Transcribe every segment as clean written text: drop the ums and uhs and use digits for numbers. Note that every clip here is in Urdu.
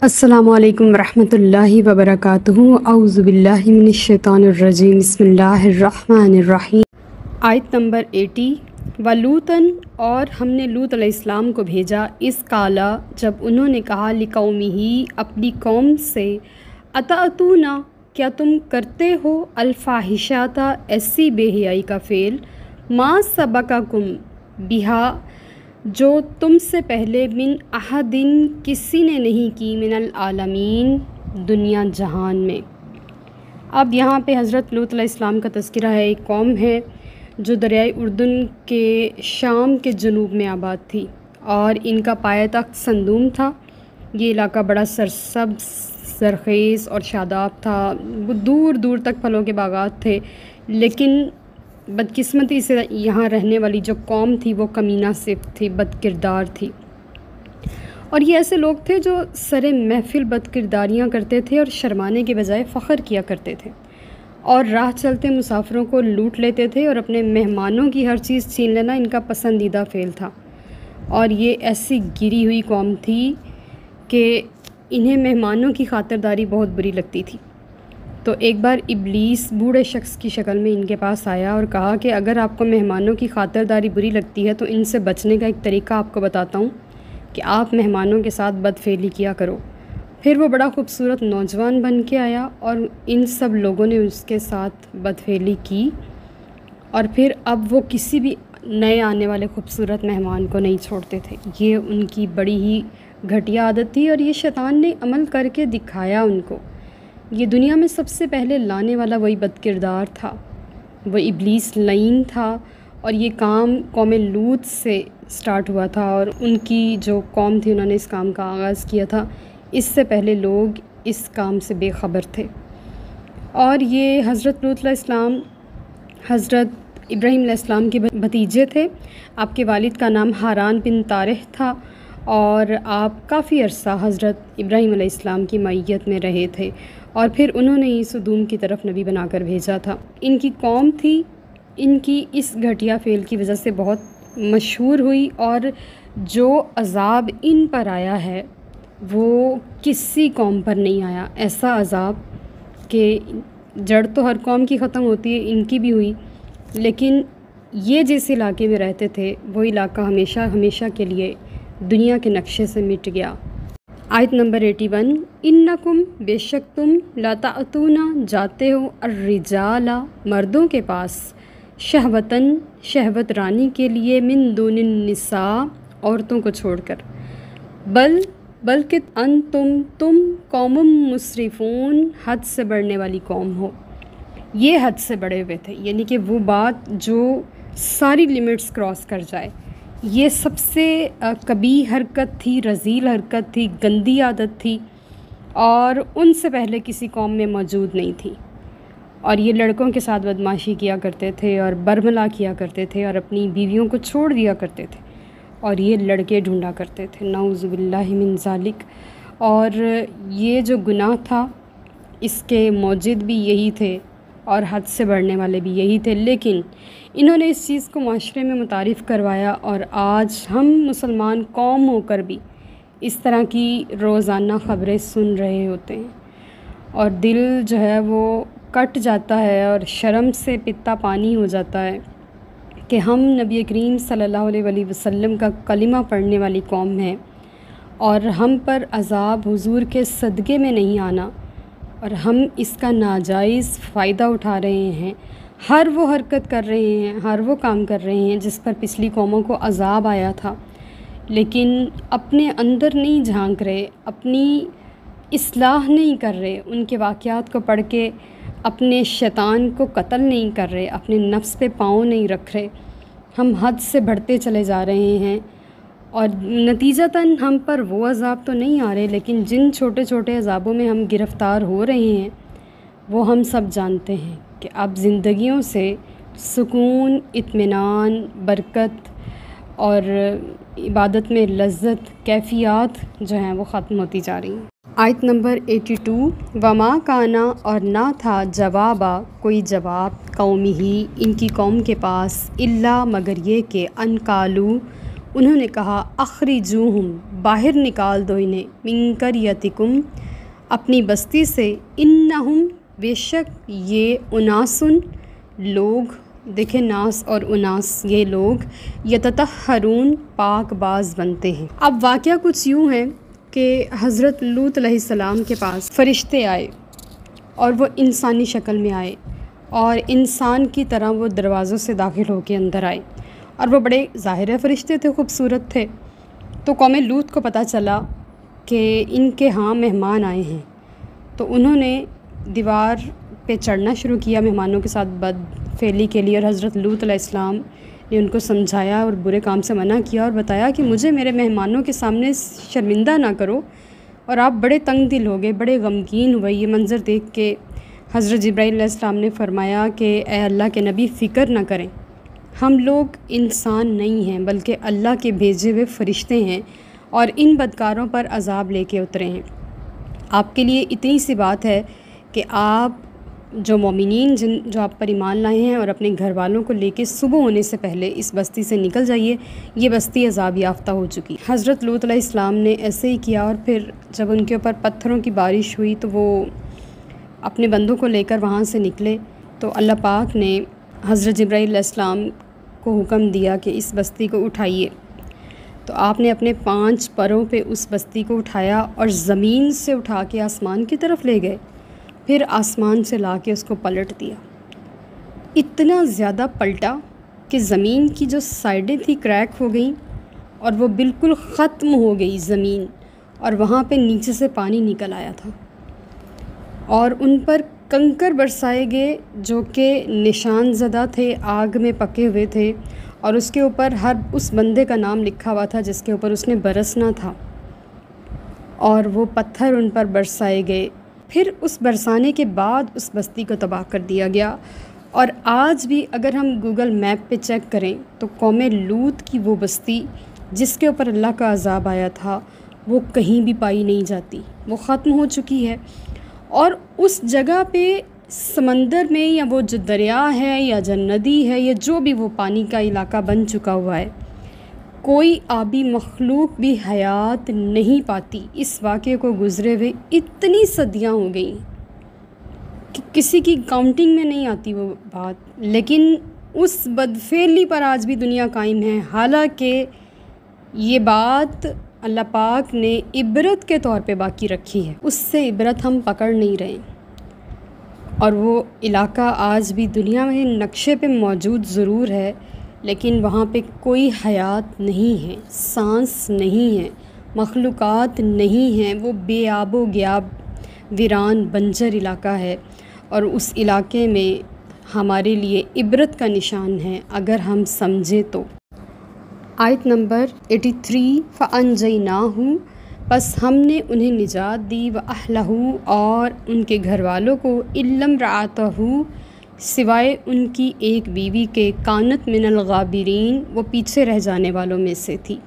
السلام علیکم ورحمۃ اللہ وبرکاتہ۔ اعوذ باللہ من الشیطان الرجیم، بسم اللہ الرحمن الرحیم۔ آیت نمبر 80۔ وَلُوطًا، اور ہم نے لوط علیہ السلام کو بھیجا، اس کالا جب انہوں نے کہا لقومہ اپنی قوم سے، اتأتون، کیا تم کرتے ہو الفاحشۃ ایسی بے حیائی کا فعل، ما سبقکم بہا جو تم سے پہلے من احد کسی نے نہیں کی، من العالمین دنیا جہان میں۔ اب یہاں پہ حضرت لوط علیہ السلام کا تذکرہ ہے۔ ایک قوم ہے جو دریائے اردن کے شام کے جنوب میں آباد تھی اور ان کا پایہ تخت صندوم تھا۔ یہ علاقہ بڑا سرسبز، زرخیز اور شاداب تھا، دور دور تک پھلوں کے باغات تھے، لیکن بدقسمتی سے یہاں رہنے والی جو قوم تھی وہ کمینہ صفت تھی، بد کردار تھی، اور یہ ایسے لوگ تھے جو سر محفل بد کرداریاں کرتے تھے اور شرمانے کے بجائے فخر کیا کرتے تھے، اور راہ چلتے مسافروں کو لوٹ لیتے تھے، اور اپنے مہمانوں کی ہر چیز چھین لینا ان کا پسندیدہ فعل تھا۔ اور یہ ایسی گری ہوئی قوم تھی کہ انہیں مہمانوں کی خاطرداری بہت بری لگتی تھی۔ تو ایک بار ابلیس بوڑھے شخص کی شکل میں ان کے پاس آیا اور کہا کہ اگر آپ کو مہمانوں کی خاطرداری بری لگتی ہے تو ان سے بچنے کا ایک طریقہ آپ کو بتاتا ہوں کہ آپ مہمانوں کے ساتھ بد فعلی کیا کرو۔ پھر وہ بڑا خوبصورت نوجوان بن کے آیا اور ان سب لوگوں نے اس کے ساتھ بد فعلی کی، اور پھر اب وہ کسی بھی نئے آنے والے خوبصورت مہمان کو نہیں چھوڑتے تھے۔ یہ ان کی بڑی ہی گھٹیا عادت تھی، اور یہ شیطان نے عمل کر کے دکھایا ان کو۔ یہ دنیا میں سب سے پہلے لانے والا وہی بد کردار تھا، وہ ابلیس لعین تھا، اور یہ کام قوم لوط سے سٹارٹ ہوا تھا، اور ان کی جو قوم تھی انہوں نے اس کام کا آغاز کیا تھا۔ اس سے پہلے لوگ اس کام سے بے خبر تھے۔ اور یہ حضرت لوط علیہ السلام حضرت ابراہیم علیہ السلام کے بھتیجے تھے۔ آپ کے والد کا نام حاران بن طارح تھا، اور آپ کافی عرصہ حضرت ابراہیم علیہ السلام کی معیت میں رہے تھے، اور پھر انہوں نے ہی سدوم کی طرف نبی بنا کر بھیجا تھا۔ ان کی قوم تھی، ان کی اس گھٹیا فعل کی وجہ سے بہت مشہور ہوئی، اور جو عذاب ان پر آیا ہے وہ کسی قوم پر نہیں آیا۔ ایسا عذاب کہ جڑ تو ہر قوم کی ختم ہوتی ہے، ان کی بھی ہوئی، لیکن یہ جس علاقے میں رہتے تھے وہ علاقہ ہمیشہ ہمیشہ کے لیے دنیا کے نقشے سے مٹ گیا۔ آیت نمبر 81۔ انکم، بے شک تم، لا تأتون، جاتے ہو، الرجال، مردوں کے پاس، شہوتاً، شہوت رانی کے لیے، من دون النساء، عورتوں کو چھوڑ کر، بلکہ تم قوم مسرفون، حد سے بڑھنے والی قوم ہو۔ یہ حد سے بڑھے ہوئے تھے، یعنی کہ وہ بات جو ساری لیمٹس کراس کر جائے۔ یہ سب سے قبیح حرکت تھی، رذیل حرکت تھی، گندی عادت تھی، اور ان سے پہلے کسی قوم میں موجود نہیں تھی۔ اور یہ لڑکوں کے ساتھ بدمعاشی کیا کرتے تھے اور برملا کیا کرتے تھے، اور اپنی بیویوں کو چھوڑ دیا کرتے تھے، اور یہ لڑکے ڈھونڈا کرتے تھے، نعوذ باللہ من ذالک۔ اور یہ جو گناہ تھا اس کے موجد بھی یہی تھے، اور حد سے بڑھنے والے بھی یہی تھے، لیکن انہوں نے اس چیز کو معاشرے میں متعارف کروایا، اور آج ہم مسلمان قوم ہو کر بھی اس طرح کی روزانہ خبریں سن رہے ہوتے ہیں، اور دل جو ہے وہ کٹ جاتا ہے، اور شرم سے پتا پانی ہو جاتا ہے کہ ہم نبی کریم صلی اللہ علیہ وسلم کا کلمہ پڑھنے والی قوم ہیں، اور ہم پر عذاب حضور کے صدقے میں نہیں آنا، اور ہم اس کا ناجائز فائدہ اٹھا رہے ہیں، ہر وہ حرکت کر رہے ہیں، ہر وہ کام کر رہے ہیں جس پر پچھلی قوموں کو عذاب آیا تھا، لیکن اپنے اندر نہیں جھانک رہے، اپنی اصلاح نہیں کر رہے، ان کے واقعات کو پڑھ کے اپنے شیطان کو قتل نہیں کر رہے، اپنے نفس پہ پاؤں نہیں رکھ رہے، ہم حد سے بڑھتے چلے جا رہے ہیں، اور نتیجتاً ہم پر وہ عذاب تو نہیں آ رہے، لیکن جن چھوٹے چھوٹے عذابوں میں ہم گرفتار ہو رہے ہیں وہ ہم سب جانتے ہیں کہ اب زندگیوں سے سکون، اطمینان، برکت اور عبادت میں لذت، کیفیات جو ہیں وہ ختم ہوتی جا رہی ہیں۔ آیت نمبر 82۔ وما کانا، اور نہ تھا، جوابا، کوئی جواب، قومی ہی، ان کی قوم کے پاس، الا، مگر یہ کہ ان قالو، انہوں نے کہا اخرجوہم، باہر نکال دو انہیں، من قریتکم، اپنی بستی سے، انہم، بے شک یہ اناسن لوگ، دیکھیں ناس اور اناس، یہ لوگ، یتطہرون، پاک باز بنتے ہیں۔ اب واقعہ کچھ یوں ہے کہ حضرت لوط علیہ السلام کے پاس فرشتے آئے اور وہ انسانی شکل میں آئے، اور انسان کی طرح وہ دروازوں سے داخل ہو کے اندر آئے، اور وہ بڑے ظاہر فرشتے تھے، خوبصورت تھے۔ تو قوم لوط کو پتہ چلا کہ ان کے ہاں مہمان آئے ہیں، تو انہوں نے دیوار پہ چڑھنا شروع کیا مہمانوں کے ساتھ بد فعلی کے لیے، اور حضرت لوط علیہ السلام نے ان کو سمجھایا اور برے کام سے منع کیا، اور بتایا کہ مجھے میرے مہمانوں کے سامنے شرمندہ نہ کرو، اور آپ بڑے تنگ دل ہو گئے، بڑے غمگین ہوئے یہ منظر دیکھ کے۔ حضرت جبرائیل علیہ السلام نے فرمایا کہ اے اللہ کے نبی، فکر نہ کریں، ہم لوگ انسان نہیں ہیں بلکہ اللہ کے بھیجے ہوئے فرشتے ہیں، اور ان بدکاروں پر عذاب لے کے اترے ہیں۔ آپ کے لیے اتنی سی بات ہے کہ آپ جو مومنین جو آپ پر ایمان لائے ہیں اور اپنے گھر والوں کو لے کے صبح ہونے سے پہلے اس بستی سے نکل جائیے، یہ بستی عذاب یافتہ ہو چکی۔ حضرت لوط علیہ السلام نے ایسے ہی کیا، اور پھر جب ان کے اوپر پتھروں کی بارش ہوئی تو وہ اپنے بندوں کو لے کر وہاں سے نکلے، تو اللہ پاک نے حضرت جبرائیل علیہ السلام کو حکم دیا کہ اس بستی کو اٹھائیے۔ تو آپ نے اپنے 5 پروں پہ اس بستی کو اٹھایا اور زمین سے اٹھا کے آسمان کی طرف لے گئے، پھر آسمان سے لا کے اس کو پلٹ دیا۔ اتنا زیادہ پلٹا کہ زمین کی جو سائڈیں تھیں کریک ہو گئیں، اور وہ بالکل ختم ہو گئی زمین، اور وہاں پہ نیچے سے پانی نکل آیا تھا، اور ان پر کنکر برسائے گئے جو کہ نشان زدہ تھے، آگ میں پکے ہوئے تھے، اور اس کے اوپر ہر اس بندے کا نام لکھا ہوا تھا جس کے اوپر اس نے برسنا تھا، اور وہ پتھر ان پر برسائے گئے۔ پھر اس برسانے کے بعد اس بستی کو تباہ کر دیا گیا۔ اور آج بھی اگر ہم گوگل میپ پہ چیک کریں تو قوم لوط کی وہ بستی جس کے اوپر اللہ کا عذاب آیا تھا وہ کہیں بھی پائی نہیں جاتی، وہ ختم ہو چکی ہے۔ اور اس جگہ پہ سمندر میں، یا وہ جو دریا ہے یا جو ندی ہے یا جو بھی وہ پانی کا علاقہ بن چکا ہوا ہے، کوئی آبی مخلوق بھی حیات نہیں پاتی۔ اس واقعے کو گزرے ہوئے اتنی صدیاں ہو گئیں کہ کسی کی کاؤنٹنگ میں نہیں آتی وہ بات، لیکن اس بدفعلی پر آج بھی دنیا قائم ہے، حالانکہ یہ بات اللہ پاک نے عبرت کے طور پہ باقی رکھی ہے، اس سے عبرت ہم پکڑ نہیں رہے، اور وہ علاقہ آج بھی دنیا میں نقشے پہ موجود ضرور ہے، لیکن وہاں پہ کوئی حیات نہیں ہے، سانس نہیں ہے، مخلوقات نہیں ہیں، وہ بے آب و گیاب ویران بنجر علاقہ ہے، اور اس علاقے میں ہمارے لیے عبرت کا نشان ہے اگر ہم سمجھے تو۔ آیت نمبر 83 فَأَنجَيْنَاهُ، بس ہم نے انہیں نجات دی، وَأَهْلَهُ، اور ان کے گھر والوں کو، إِلَّا امْرَأَتَهُ، سوائے ان کی ایک بیوی کے، کانت من الغابرین، وہ پیچھے رہ جانے والوں میں سے تھی۔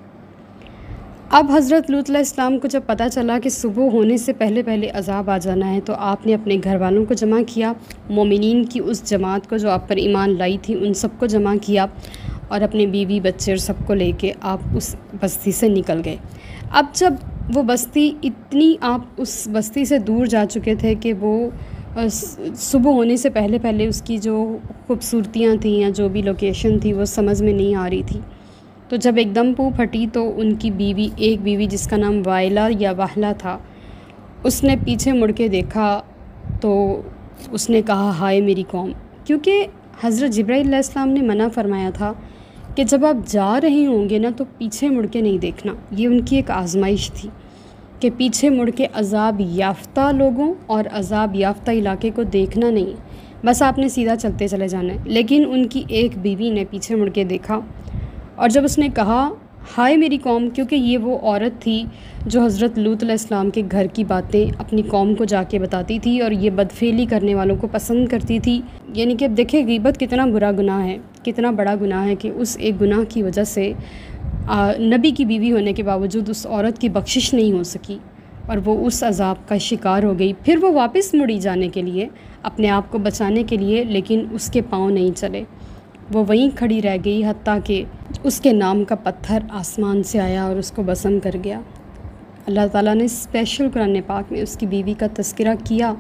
اب حضرت لوط علیہ السلام کو جب پتہ چلا کہ صبح ہونے سے پہلے پہلے عذاب آ جانا ہے، تو آپ نے اپنے گھر والوں کو جمع کیا، مومنین کی اس جماعت کو جو آپ پر ایمان لائی تھی ان سب کو جمع کیا، اور اپنے بیوی بچے اور سب کو لے کے آپ اس بستی سے نکل گئے۔ اب جب وہ بستی اتنی، آپ اس بستی سے دور جا چکے تھے کہ وہ صبح ہونے سے پہلے پہلے اس کی جو خوبصورتیاں تھیں یا جو بھی لوکیشن تھی وہ سمجھ میں نہیں آ رہی تھی، تو جب ایک دم پو پھٹی تو ان کی بیوی، ایک بیوی جس کا نام وائلہ یا واہلہ تھا، اس نے پیچھے مڑ کے دیکھا تو اس نے کہا ہائے میری قوم، کیونکہ حضرت جبرائیل علیہ السلام نے منع فرمایا تھا کہ جب آپ جا رہے ہوں گے نا تو پیچھے مڑ کے نہیں دیکھنا، یہ ان کی ایک آزمائش تھی کہ پیچھے مڑ کے عذاب یافتہ لوگوں اور عذاب یافتہ علاقے کو دیکھنا نہیں، بس آپ نے سیدھا چلتے چلے جانا ہے۔ لیکن ان کی ایک بیوی نے پیچھے مڑ کے دیکھا، اور جب اس نے کہا ہائے میری قوم، کیونکہ یہ وہ عورت تھی جو حضرت لوط علیہ السلام کے گھر کی باتیں اپنی قوم کو جا کے بتاتی تھی، اور یہ بدفعلی کرنے والوں کو پسند کرتی تھی۔ یعنی کہ اب دیکھیں غیبت کتنا برا گناہ ہے، کتنا بڑا گناہ ہے کہ اس ایک گناہ کی وجہ سے نبی کی بیوی ہونے کے باوجود اس عورت کی بخشش نہیں ہو سکی، اور وہ اس عذاب کا شکار ہو گئی۔ پھر وہ واپس مڑی جانے کے لیے، اپنے آپ کو بچانے کے لیے، لیکن اس کے پاؤں نہیں چلے، وہ وہیں کھڑی رہ گئی، حتیٰ کہ اس کے نام کا پتھر آسمان سے آیا اور اس کو بسم کر گیا۔ اللہ تعالیٰ نے اسپیشل قرآن پاک میں اس کی بیوی کا تذکرہ کیا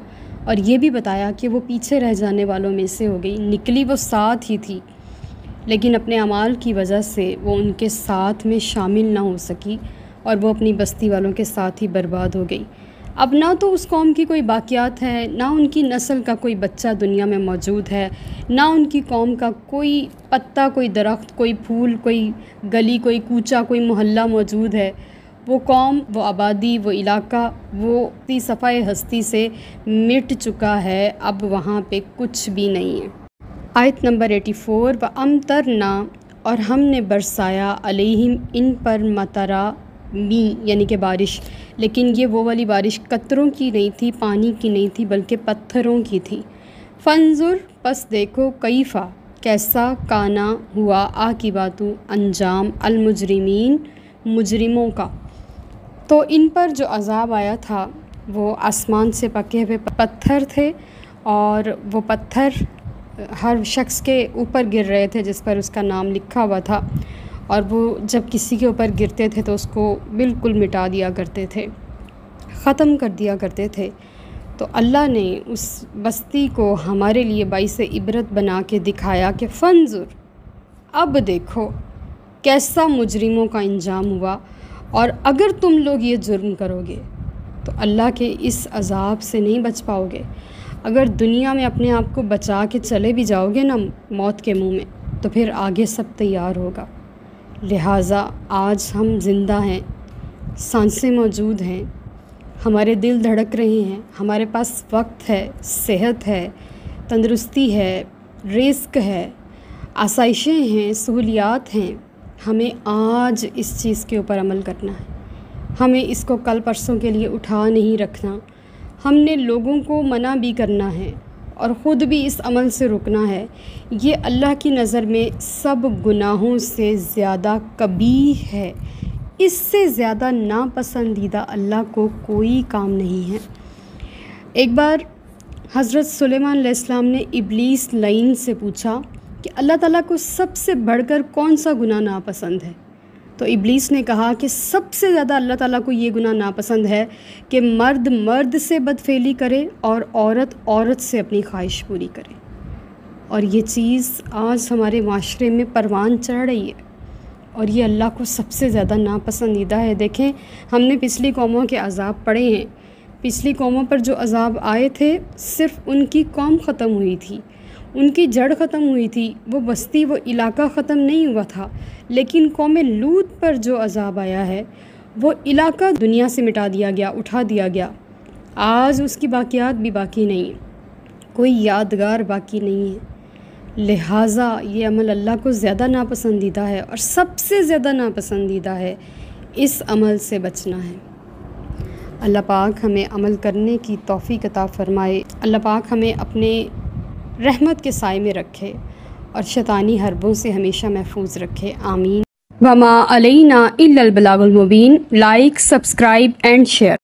اور یہ بھی بتایا کہ وہ پیچھے رہ جانے والوں میں سے ہو گئی، نکلی وہ ساتھ ہی تھی، لیکن اپنے اعمال کی وجہ سے وہ ان کے ساتھ میں شامل نہ ہو سکی اور وہ اپنی بستی والوں کے ساتھ ہی برباد ہو گئی۔ اب نہ تو اس قوم کی کوئی باقیات ہے، نہ ان کی نسل کا کوئی بچہ دنیا میں موجود ہے، نہ ان کی قوم کا کوئی پتا، کوئی درخت، کوئی پھول، کوئی گلی، کوئی کوچہ، کوئی محلہ موجود ہے۔ وہ قوم، وہ آبادی، وہ علاقہ، وہ صفحۂ ہستی سے مٹ چکا ہے، اب وہاں پہ کچھ بھی نہیں ہے۔ آیت نمبر 84، وَأَمْطَرْنَا، اور ہم نے برسایا علیہم ان پر مطرا می، یعنی کہ بارش، لیکن یہ وہ والی بارش قطروں کی نہیں تھی، پانی کی نہیں تھی، بلکہ پتھروں کی تھی۔ فانظر، پس دیکھو، کیفا، کیسا، کانا، ہوا، عاقبۃ، انجام، المجرمین، مجرموں کا۔ تو ان پر جو عذاب آیا تھا وہ آسمان سے پکے ہوئے پتھر تھے، اور وہ پتھر ہر شخص کے اوپر گر رہے تھے جس پر اس کا نام لکھا ہوا تھا، اور وہ جب کسی کے اوپر گرتے تھے تو اس کو بالکل مٹا دیا کرتے تھے، ختم کر دیا کرتے تھے۔ تو اللہ نے اس بستی کو ہمارے لیے باعث عبرت بنا کے دکھایا کہ فانظر، اب دیکھو کیسا مجرموں کا انجام ہوا، اور اگر تم لوگ یہ جرم کرو گے تو اللہ کے اس عذاب سے نہیں بچ پاؤ گے۔ اگر دنیا میں اپنے آپ کو بچا کے چلے بھی جاؤ گے نا موت کے منہ میں، تو پھر آگے سب تیار ہوگا۔ لہٰذا آج ہم زندہ ہیں، سانسیں موجود ہیں، ہمارے دل دھڑک رہے ہیں، ہمارے پاس وقت ہے، صحت ہے، تندرستی ہے، رزق ہے، آسائشیں ہیں، سہولیات ہیں۔ ہمیں آج اس چیز کے اوپر عمل کرنا ہے، ہمیں اس کو کل پرسوں کے لیے اٹھا نہیں رکھنا۔ ہم نے لوگوں کو منع بھی کرنا ہے اور خود بھی اس عمل سے رکنا ہے۔ یہ اللہ کی نظر میں سب گناہوں سے زیادہ قبیح ہے، اس سے زیادہ ناپسندیدہ اللہ کو کوئی کام نہیں ہے۔ ایک بار حضرت سلیمان علیہ السلام نے ابلیس لعین سے پوچھا کہ اللہ تعالیٰ کو سب سے بڑھ کر کون سا گناہ ناپسند ہے؟ تو ابلیس نے کہا کہ سب سے زیادہ اللہ تعالیٰ کو یہ گناہ ناپسند ہے کہ مرد مرد سے بدفعلی کرے اور عورت عورت سے اپنی خواہش پوری کرے۔ اور یہ چیز آج ہمارے معاشرے میں پروان چڑھ رہی ہے، اور یہ اللہ کو سب سے زیادہ ناپسندیدہ ہے۔ دیکھیں، ہم نے پچھلی قوموں کے عذاب پڑھے ہیں، پچھلی قوموں پر جو عذاب آئے تھے صرف ان کی قوم ختم ہوئی تھی، ان کی جڑ ختم ہوئی تھی، وہ بستی، وہ علاقہ ختم نہیں ہوا تھا، لیکن قوم لوط پر جو عذاب آیا ہے وہ علاقہ دنیا سے مٹا دیا گیا، اٹھا دیا گیا۔ آج اس کی باقیات بھی باقی نہیں ہیں، کوئی یادگار باقی نہیں ہے۔ لہٰذا یہ عمل اللہ کو زیادہ ناپسندیدہ ہے، اور سب سے زیادہ ناپسندیدہ ہے، اس عمل سے بچنا ہے۔ اللہ پاک ہمیں عمل کرنے کی توفیق عطا فرمائے، اللہ پاک ہمیں اپنے رحمت کے سائے میں رکھے اور شیطانی حربوں سے ہمیشہ محفوظ رکھے، آمین۔ وما علینا الا البلاغ المبین۔ Like, subscribe and share.